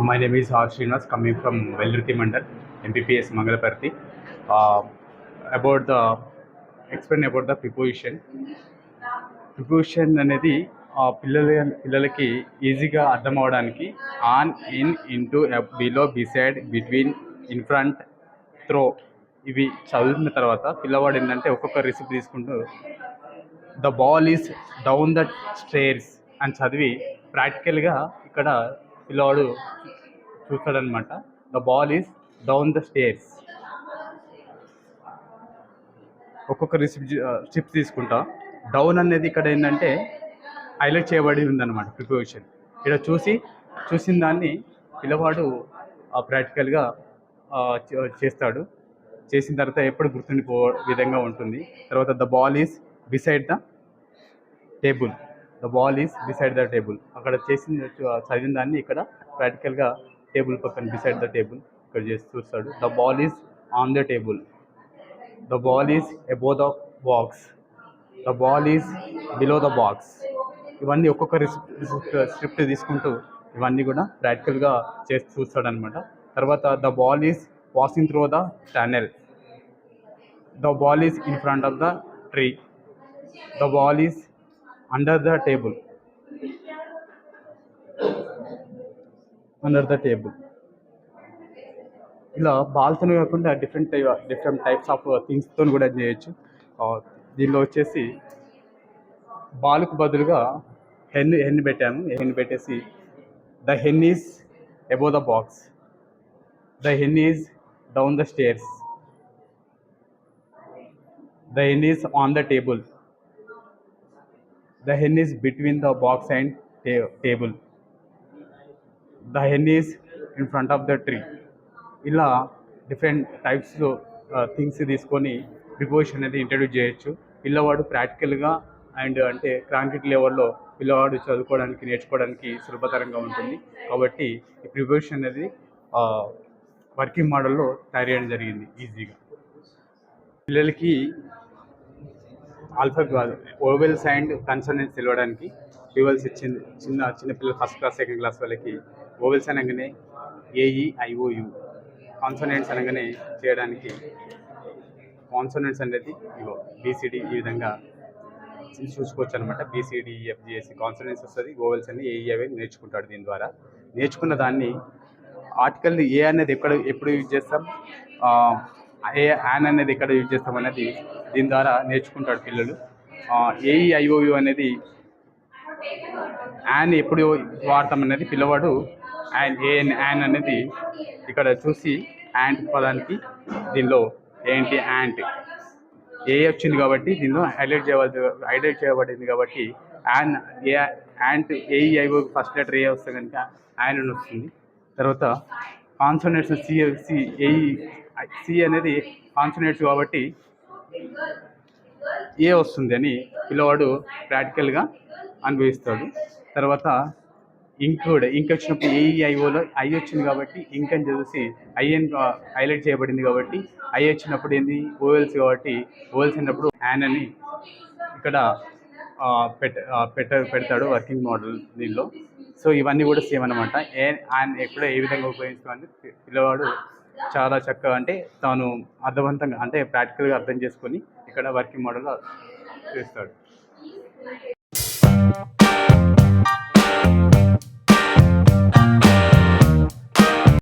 My name is R. Srinivas, coming from Velruti Mandal, MPPS Mangalaparthi. Uh, about the explain about the preposition. Preposition అనేది పిల్లలకి ఈజీగా అర్థం అవడానికి on, in, into, below, beside, between, in front, through ఇవి చదివిన తర్వాత పిల్లవాడు ఏంటంటే ఒక్కొక్క రెసిపీ తీసుకుంటూ the ball is down the stairs అని చదివి ప్రాక్టికల్గా ఇక్కడ పిల్లవాడు చూస్తాడనమాట. The ball is down the stairs. ఒక్కొక్క స్టెప్స్ తీసుకుంటా డౌన్ అనేది ఇక్కడ ఏంటంటే హైలైట్ చేయబడి ఉందన్నమాట ప్రిపోజిషన్. ఇక్కడ చూసిన దాన్ని పిల్లవాడు ప్రాక్టికల్గా చేస్తాడు. చేసిన తర్వాత ఎప్పుడు గుర్తుండిపో విధంగా ఉంటుంది. తర్వాత the ball is beside the table. The ball is beside the table. అక్కడ చదివిన దాన్ని ఇక్కడ ప్రాక్టికల్గా టేబుల్ పక్కన బిసైడ్ ద టేబుల్ ఇక్కడ చేసి చూస్తాడు. The ball is on the table. The ball is above the box. The ball is below the box. ఇవన్నీ ఒక్కొక్క స్క్రిప్ట్ తీసుకుంటూ ఇవన్నీ కూడా ప్రాక్టికల్గా చేసి చూస్తాడనమాట. తర్వాత the ball is passing through the tunnel. The ball is in front of the tree. The ball is under the table. Under the table. ఇలా బాల్తో కాకుండా డిఫరెంట్ టైప్స్ ఆఫ్ థింగ్స్తో కూడా చేయొచ్చు. దీనిలో వచ్చేసి బాల్కు బదులుగా హెన్ పెట్టాము. హెన్ పెట్టేసి the hen is above the box. The hen is down the stairs. The hen is on the table. The hen is between the box and table. The hen is in front of the tree. ఇలా different types things తీసుకొని preposition అనేది introduce చేయొచ్చు. పిల్లవాడు ప్రాక్టికల్గా and అంటే క్రాంకిక్ లెవెల్లో పిల్లవాడు చదువుకోవడానికి నేర్చుకోవడానికి సులభతరంగా ఉంటుంది. కాబట్టి ఈ ప్రిపోజిషన్ అనేది వర్కింగ్ మోడల్లో తయారు చేయడం జరిగింది ఈజీగా. పిల్లలకి ఓవెల్స్ అండ్ కన్సోనెంట్స్ తెలియడానికి ప్రివల్స్ ఇచ్చింది. చిన్న పిల్లలు ఫస్ట్ క్లాస్ సెకండ్ క్లాస్ వాళ్ళకి ఓవెల్స్ అనగానే AEIOU, కాన్సోనెంట్స్ అనగానే చేయడానికి కాన్సోనెంట్స్ అనేది ఇగో BCD ఈ విధంగా చూసుకోవచ్చు అనమాట. BCDEFGHC కాన్సోనెంట్స్ వస్తుంది. ఓవెల్స్ అన్ని AEIOU నేర్చుకుంటాడు. దీని ద్వారా నేర్చుకున్న దాన్ని ఆర్టికల్ ఏ అనేది ఎప్పుడు యూజ్ చేస్తాం, యాన్ అనేది ఎక్కడ యూజ్ చేస్తాం అనేది దీని ద్వారా నేర్చుకుంటాడు పిల్లలు. AEIOU అనేది యాన్ ఎప్పుడు వాడతాం అనేది పిల్లవాడు యాన్ అనేది ఇక్కడ చూసి యాంట్ పదానికి దీనిలో ఏంటి యాంట్ వచ్చింది కాబట్టి దీనిలో హైలైట్ చేయబడింది కాబట్టి ant AEIOU first letter A వస్తే కనుక యాన్ అని వస్తుంది. తర్వాత కాన్సోనెంట్స్ సి అనేది కాన్సోనెంట్స్ కాబట్టి ఏ వస్తుంది అని పిల్లవాడు ప్రాక్టికల్గా అనుభవిస్తాడు. తర్వాత ఇంక్ వచ్చినప్పుడు AEIOలో ఐ వచ్చింది కాబట్టి ఇంక్ అని చూసి ఐఎన్ హైలైట్ చేయబడింది కాబట్టి ఐ వచ్చినప్పుడు ఏంది ఓవెల్స్ కాబట్టి ఓవెల్స్ అయినప్పుడు యాన్ అని ఇక్కడ పెడతాడు వర్కింగ్ మోడల్ దీనిలో. సో ఇవన్నీ కూడా సేమ్ అనమాట. యాన్ ఎక్కడ ఏ విధంగా ఉపయోగించుకోవాలని పిల్లవాడు చాలా చక్కగా అంటే తాను అర్థవంతంగా అంటే ప్రాక్టికల్గా అర్థం చేసుకొని ఇక్కడ వర్కింగ్ మోడల్లో చేస్తాడు.